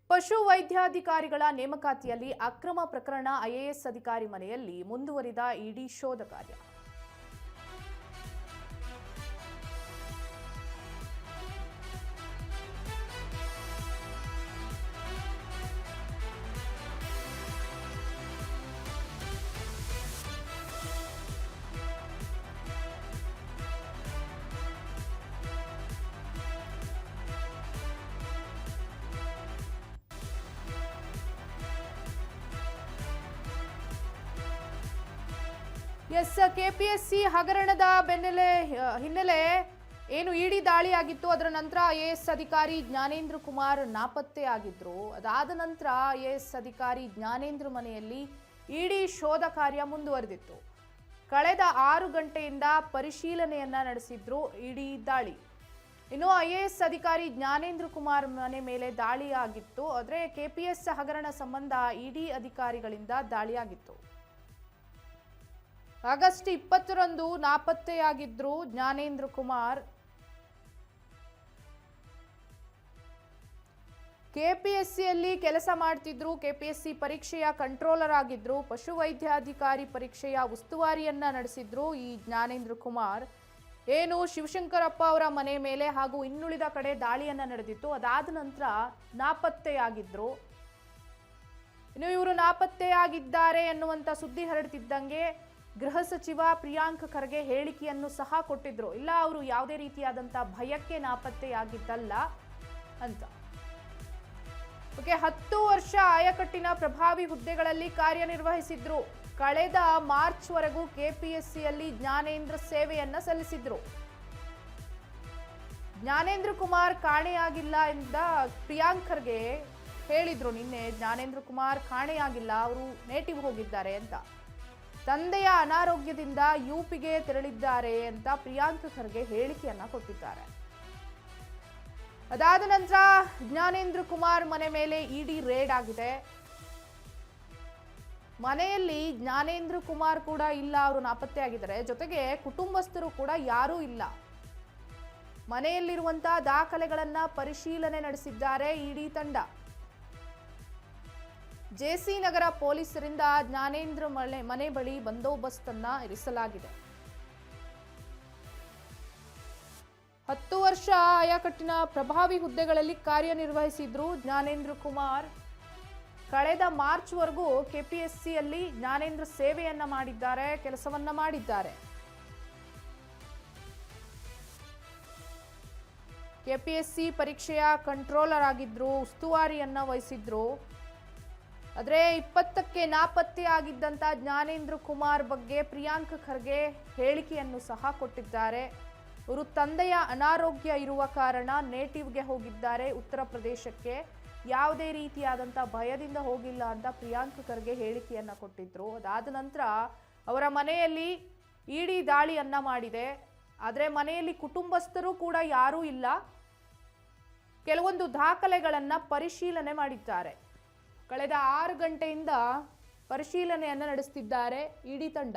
ಪಶು ವೈದ್ಯಾಧಿಕಾರಿಗಳ ನೇಮಕಾತಿಯಲ್ಲಿ ಅಕ್ರಮ ಪ್ರಕರಣ ಐಎಎಸ್ ಅಧಿಕಾರಿ ಮನೆಯಲ್ಲಿ ಮುಂದುವರಿದ ಇಡಿ ಶೋಧ ಕಾರ್ಯ. ಕೆಪಿಎಸ್ಸಿ ಹಗರಣದ ಹಿನ್ನೆಲೆ ಏನು ಇಡಿ ದಾಳಿ ಆಗಿತ್ತು. ಅದರ ನಂತರ ಐಎಎಸ್ ಅಧಿಕಾರಿ ಜ್ಞಾನೇಂದ್ರ ಕುಮಾರ್ ನಾಪತ್ತೆ ಆಗಿದ್ರು. ಅದಾದ ನಂತರ ಐಎಎಸ್ ಅಧಿಕಾರಿ ಜ್ಞಾನೇಂದ್ರ ಮನೆಯಲ್ಲಿ ಇಡಿ ಶೋಧ ಕಾರ್ಯ ಮುಂದುವರೆದಿತ್ತು. ಕಳೆದ 6 ಗಂಟೆಯಿಂದ ಪರಿಶೀಲನೆಯನ್ನ ನಡೆಸಿದ್ರು ಇಡಿ ದಾಳಿ. ಇನ್ನು ಐಎಎಸ್ ಅಧಿಕಾರಿ ಜ್ಞಾನೇಂದ್ರ ಕುಮಾರ್ ಮನೆ ಮೇಲೆ ದಾಳಿ ಆಗಿತ್ತು. ಆದರೆ ಕೆಪಿಎಸ್ ಹಗರಣ ಸಂಬಂಧ ಇಡಿ ಅಧಿಕಾರಿಗಳಿಂದ ದಾಳಿಯಾಗಿತ್ತು. ಆಗಸ್ಟ್ 20ರಂದು ನಾಪತ್ತೆಯಾಗಿದ್ರು ಜ್ಞಾನೇಂದ್ರ ಕುಮಾರ್. ಕೆಪಿಎಸ್ಸಿಯಲ್ಲಿ ಕೆಲಸ ಮಾಡ್ತಿದ್ರು. ಕೆಪಿಎಸ್ಸಿ ಪರೀಕ್ಷೆಯ ಕಂಟ್ರೋಲರ್ ಆಗಿದ್ರು. ಪಶುವೈದ್ಯಾಧಿಕಾರಿ ಪರೀಕ್ಷೆಯ ಉಸ್ತುವಾರಿಯನ್ನ ನಡೆಸಿದ್ರು ಈ ಜ್ಞಾನೇಂದ್ರ ಕುಮಾರ್. ಏನು ಶಿವಶಂಕರಪ್ಪ ಅವರ ಮನೆ ಮೇಲೆ ಹಾಗೂ ಇನ್ನುಳಿದ ಕಡೆ ದಾಳಿಯನ್ನ ನಡೆದಿತ್ತು. ಅದಾದ ನಂತರ ನಾಪತ್ತೆಯಾಗಿದ್ರು. ಇನ್ನು ಇವರು ನಾಪತ್ತೆಯಾಗಿದ್ದಾರೆ ಎನ್ನುವಂತ ಸುದ್ದಿ ಹರಡ್ತಿದ್ದಂಗೆ ಗೃಹ ಸಚಿವ ಪ್ರಿಯಾಂಕ್ ಖರ್ಗೆ ಹೇಳಿಕೆಯನ್ನು ಸಹ ಕೊಟ್ಟಿದ್ರು. ಇಲ್ಲ, ಅವರು ಯಾವುದೇ ರೀತಿಯಾದಂತಹ ಭಯಕ್ಕೆ ನಾಪತ್ತೆಯಾಗಿದ್ದಲ್ಲ ಅಂತ. 10 ವರ್ಷ ಆಯಕಟ್ಟಿನ ಪ್ರಭಾವಿ ಹುದ್ದೆಗಳಲ್ಲಿ ಕಾರ್ಯನಿರ್ವಹಿಸಿದ್ರು. ಕಳೆದ ಮಾರ್ಚ್ ವರೆಗೂ ಕೆಪಿಎಸ್ಸಿಯಲ್ಲಿ ಜ್ಞಾನೇಂದ್ರ ಸೇವೆಯನ್ನ ಸಲ್ಲಿಸಿದ್ರು. ಜ್ಞಾನೇಂದ್ರ ಕುಮಾರ್ ಕಾಣೆಯಾಗಿಲ್ಲ ಎಂದ ಪ್ರಿಯಾಂಕ್ ಖರ್ಗೆ ಹೇಳಿದ್ರು ನಿನ್ನೆ. ಜ್ಞಾನೇಂದ್ರ ಕುಮಾರ್ ಕಾಣೆಯಾಗಿಲ್ಲ, ಅವರು ನೇಟಿವ್ ಹೋಗಿದ್ದಾರೆ ಅಂತ. ತಂದೆಯ ಅನಾರೋಗ್ಯದಿಂದ ಯುಪಿಗೆ ತೆರಳಿದ್ದಾರೆ ಅಂತ ಪ್ರಿಯಾಂಕ್ ಖರ್ಗೆ ಹೇಳಿಕೆಯನ್ನ ಕೊಟ್ಟಿದ್ದಾರೆ. ಅದಾದ ನಂತರ ಜ್ಞಾನೇಂದ್ರ ಕುಮಾರ್ ಮನೆ ಮೇಲೆ ಇಡಿ ರೇಡ್ ಆಗಿದೆ. ಮನೆಯಲ್ಲಿ ಜ್ಞಾನೇಂದ್ರ ಕುಮಾರ್ ಕೂಡ ಇಲ್ಲ, ಅವರು ನಾಪತ್ತೆಯಾಗಿದ್ದಾರೆ. ಜೊತೆಗೆ ಕುಟುಂಬಸ್ಥರು ಕೂಡ ಯಾರೂ ಇಲ್ಲ. ಮನೆಯಲ್ಲಿರುವಂತಹ ದಾಖಲೆಗಳನ್ನ ಪರಿಶೀಲನೆ ನಡೆಸಿದ್ದಾರೆ ಇಡಿ ತಂಡ. ಜೆಸಿ ನಗರ ಪೊಲೀಸರಿಂದ ಜ್ಞಾನೇಂದ್ರ ಮನೆ ಬಳಿ ಬಂದೋಬಸ್ತ್ ಅನ್ನ ಇರಿಸಲಾಗಿದೆ. 10 ವರ್ಷ ಆಯಕಟ್ಟಿನ ಪ್ರಭಾವಿ ಹುದ್ದೆಗಳಲ್ಲಿ ಕಾರ್ಯನಿರ್ವಹಿಸಿದ್ರು ಜ್ಞಾನೇಂದ್ರ ಕುಮಾರ್. ಕಳೆದ ಮಾರ್ಚ್ ವರೆಗೂ ಕೆಪಿಎಸ್ಸಿಯಲ್ಲಿ ಜ್ಞಾನೇಂದ್ರ ಸೇವೆಯನ್ನ ಮಾಡಿದ್ದಾರೆ, ಕೆಲಸವನ್ನ ಮಾಡಿದ್ದಾರೆ. ಕೆಪಿಎಸ್ಸಿ ಪರೀಕ್ಷೆಯ ಕಂಟ್ರೋಲರ್ ಆಗಿದ್ರು, ಉಸ್ತುವಾರಿಯನ್ನ ವಹಿಸಿದ್ರು. ಆದರೆ 20ಕ್ಕೆ ನಾಪತ್ತೆಯಾಗಿದ್ದಂತ ಜ್ಞಾನೇಂದ್ರ ಕುಮಾರ್ ಬಗ್ಗೆ ಪ್ರಿಯಾಂಕ್ ಖರ್ಗೆ ಹೇಳಿಕೆಯನ್ನು ಸಹ ಕೊಟ್ಟಿದ್ದಾರೆ. ಇವರು ತಂದೆಯ ಅನಾರೋಗ್ಯ ಇರುವ ಕಾರಣ ನೇಟಿವ್ಗೆ ಹೋಗಿದ್ದಾರೆ ಉತ್ತರ ಪ್ರದೇಶಕ್ಕೆ. ಯಾವುದೇ ರೀತಿಯಾದಂಥ ಭಯದಿಂದ ಹೋಗಿಲ್ಲ ಅಂತ ಪ್ರಿಯಾಂಕ್ ಖರ್ಗೆ ಹೇಳಿಕೆಯನ್ನ ಕೊಟ್ಟಿದ್ರು. ಅದಾದ ನಂತರ ಅವರ ಮನೆಯಲ್ಲಿ ಇಡಿ ದಾಳಿಯನ್ನ ಮಾಡಿದೆ. ಆದರೆ ಮನೆಯಲ್ಲಿ ಕುಟುಂಬಸ್ಥರು ಕೂಡ ಯಾರೂ ಇಲ್ಲ. ಕೆಲವೊಂದು ದಾಖಲೆಗಳನ್ನ ಪರಿಶೀಲನೆ ಮಾಡಿದ್ದಾರೆ. ಕಳೆದ 6 ಗಂಟೆಯಿಂದ ಪರಿಶೀಲನೆಯನ್ನ ನಡೆಸುತ್ತಿದ್ದಾರೆ ಇಡಿ ತಂಡ.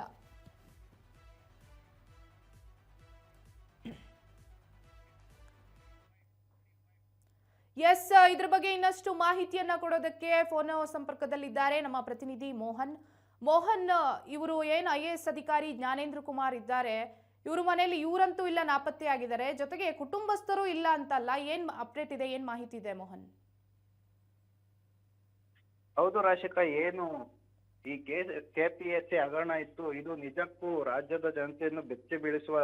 ಇದ್ರ ಬಗ್ಗೆ ಇನ್ನಷ್ಟು ಮಾಹಿತಿಯನ್ನ ಕೊಡೋದಕ್ಕೆ ಫೋನ್ ಸಂಪರ್ಕದಲ್ಲಿದ್ದಾರೆ ನಮ್ಮ ಪ್ರತಿನಿಧಿ ಮೋಹನ್. ಇವರು ಏನು ಐಎಎಸ್ ಅಧಿಕಾರಿ ಜ್ಞಾನೇಂದ್ರ ಕುಮಾರ್ ಇದ್ದಾರೆ, ಇವರು ಮನೆಯಲ್ಲಿ ಇವರಂತೂ ಇಲ್ಲ, ನಾಪತ್ತೆಯಾಗಿದ್ದಾರೆ. ಜೊತೆಗೆ ಕುಟುಂಬಸ್ಥರು ಇಲ್ಲ ಅಂತಲ್ಲ, ಏನ್ ಅಪ್ಡೇಟ್ ಇದೆ, ಏನ್ ಮಾಹಿತಿ ಇದೆ ಮೋಹನ್? ಹೌದು ರಾಶಿಕಾ, ಏನು ಈ ಕೆಪಿಎಸ್ಸಿ ಹಗರಣ ಇತ್ತು, ಇದು ನಿಜಕ್ಕೂ ರಾಜ್ಯದ ಜನತೆಯನ್ನು ಬೆಚ್ಚಿ ಬೀಳಿಸುವ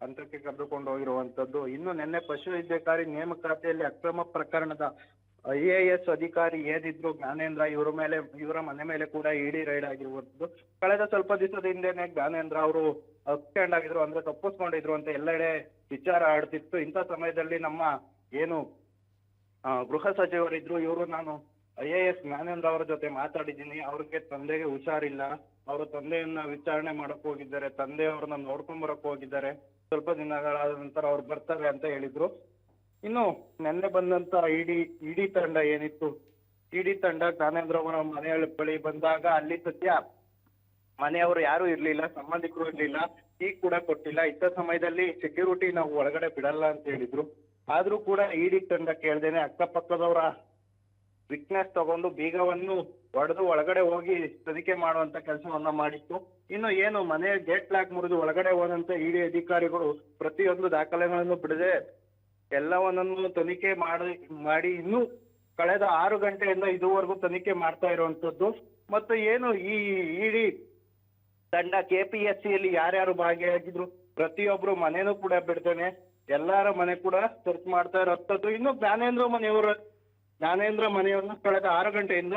ಹಂತಕ್ಕೆ ಕರೆದುಕೊಂಡು ಹೋಗಿರುವಂತದ್ದು. ಇನ್ನು ನಿನ್ನೆ ಪಶುವೈದ್ಯಾಧಿಕಾರಿ ನೇಮಕಾತಿಯಲ್ಲಿ ಅಕ್ರಮ ಪ್ರಕರಣದ ಐಎಎಸ್ ಅಧಿಕಾರಿ ಏನಿದ್ರು ಜ್ಞಾನೇಂದ್ರ, ಇವರ ಮನೆ ಮೇಲೆ ಕೂಡ ಇಡಿ ರೈಡ್ ಆಗಿರುವಂತದ್ದು. ಕಳೆದ ಸ್ವಲ್ಪ ದಿವಸದ ಹಿಂದೆನೆ ಜ್ಞಾನೇಂದ್ರ ಅವರು ಅಬ್ಸೆಂಟ್ ಆಗಿದ್ರು, ಅಂದ್ರೆ ತಪ್ಪಿಸ್ಕೊಂಡಿದ್ರು ಅಂತ ಎಲ್ಲೆಡೆ ವಿಚಾರ ಆಡ್ತಿತ್ತು. ಇಂಥ ಸಮಯದಲ್ಲಿ ನಮ್ಮ ಏನು ಗೃಹ ಸಚಿವರಿದ್ರು, ನಾನು ಐಎಎಸ್ ಜ್ಞಾನೇಂದ್ರ ಅವರ ಜೊತೆ ಮಾತಾಡಿದ್ದೀನಿ. ಅವ್ರಿಗೆ ತಂದೆಗೆ ಹುಷಾರಿಲ್ಲ, ಅವರು ತಂದೆಯನ್ನ ವಿಚಾರಣೆ ಮಾಡಕ್ ಹೋಗಿದ್ದಾರೆ, ತಂದೆಯವ್ರನ್ನ ನೋಡ್ಕೊಂಡ್ ಬರಕ್ ಹೋಗಿದ್ದಾರೆ, ಸ್ವಲ್ಪ ದಿನಗಳಾದ ನಂತರ ಅವ್ರು ಬರ್ತಾರೆ ಅಂತ ಹೇಳಿದ್ರು. ಇನ್ನು ನೆನ್ನೆ ಬಂದಂತ ಇಡಿ ತಂಡ ಏನಿತ್ತು, ಇಡಿ ತಂಡ ಜ್ಞಾನೇಂದ್ರ ಅವರ ಮನೆಯ ಬಳಿ ಬಂದಾಗ ಅಲ್ಲಿ ಸದ್ಯ ಮನೆಯವರು ಯಾರು ಇರ್ಲಿಲ್ಲ, ಸಂಬಂಧಿಕರು ಇರ್ಲಿಲ್ಲ, ಈಗ ಕೂಡ ಕೊಟ್ಟಿಲ್ಲ. ಇಂಥ ಸಮಯದಲ್ಲಿ ಸೆಕ್ಯೂರಿಟಿ ನಾವು ಒಳಗಡೆ ಬಿಡಲ್ಲ ಅಂತ ಹೇಳಿದ್ರು. ಆದ್ರೂ ಕೂಡ ಇಡಿ ತಂಡ ಕೇಳ್ದೇನೆ ಅಕ್ಕಪಕ್ಕದವರ ವಿಟ್ನೆಸ್ ತಗೊಂಡು ಬೀಗವನ್ನು ಒಡೆದು ಒಳಗಡೆ ಹೋಗಿ ತನಿಖೆ ಮಾಡುವಂತ ಕೆಲಸವನ್ನ ಮಾಡಿತ್ತು. ಇನ್ನು ಏನು ಮನೆ ಗೇಟ್ ಲಾಕ್ ಮುರಿದು ಒಳಗಡೆ ಹೋದಂತ ಇಡಿ ಅಧಿಕಾರಿಗಳು ಪ್ರತಿಯೊಂದು ದಾಖಲೆಗಳನ್ನು ಬಿಡದೆ ಎಲ್ಲವನ್ನೂ ತನಿಖೆ ಮಾಡಿ ಇನ್ನೂ ಕಳೆದ 6 ಗಂಟೆಯಿಂದ ಇದುವರೆಗೂ ತನಿಖೆ ಮಾಡ್ತಾ ಇರುವಂತದ್ದು. ಮತ್ತು ಏನು ಈ ಇಡಿ ತಂಡ KPSCಯಲ್ಲಿ ಯಾರ್ಯಾರು ಭಾಗಿಯಾಗಿದ್ರು ಪ್ರತಿಯೊಬ್ರು ಮನೆನೂ ಕೂಡ ಬಿಡ್ತೇನೆ, ಎಲ್ಲಾರ ಮನೆ ಕೂಡ ಸರ್ಚ್ ಮಾಡ್ತಾ ಇರೋಂಥದ್ದು. ಇನ್ನು ಜ್ಞಾನೇಂದ್ರ ಮನೆಯನ್ನ ಕಳೆದ 6 ಗಂಟೆಯಿಂದ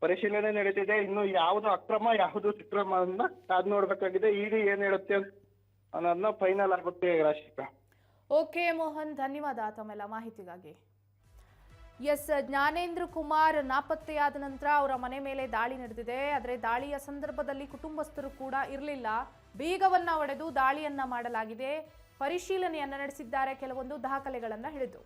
ಪರಿಶೀಲನೆ ನಡೀತಿದೆ. ಇನ್ನು ಯಾವುದು ಅಕ್ರಮ ಯಾವುದು ಸಕ್ರಮವನ್ನ ಕಾದ್ ನೋಡ್ಬೇಕಾಗಿದೆ. ಇಡಿ ಏನ್ ಹೇಳುತ್ತೆ ಅನ್ನೋದನ್ನ ಫೈನಲ್ ಆಗುತ್ತೆ ರಾಶಿಕಾ. ಓಕೆ ಮೋಹನ್, ಧನ್ಯವಾದ ತಮ್ಮೆಲ್ಲ ಮಾಹಿತಿಗಾಗಿ. ಎಸ್, ಜ್ಞಾನೇಂದ್ರ ಕುಮಾರ್ ನಾಪತ್ತೆಯಾದ ನಂತರ ಅವರ ಮನೆ ಮೇಲೆ ದಾಳಿ ನಡೆದಿದೆ. ಆದರೆ ದಾಳಿಯ ಸಂದರ್ಭದಲ್ಲಿ ಕುಟುಂಬಸ್ಥರು ಕೂಡ ಇರಲಿಲ್ಲ. ಬೀಗವನ್ನ ಒಡೆದು ದಾಳಿಯನ್ನ ಮಾಡಲಾಗಿದೆ. ಪರಿಶೀಲನೆಯನ್ನ ನಡೆಸಿದ್ದಾರೆ, ಕೆಲವೊಂದು ದಾಖಲೆಗಳನ್ನ ಹಿಡಿದು.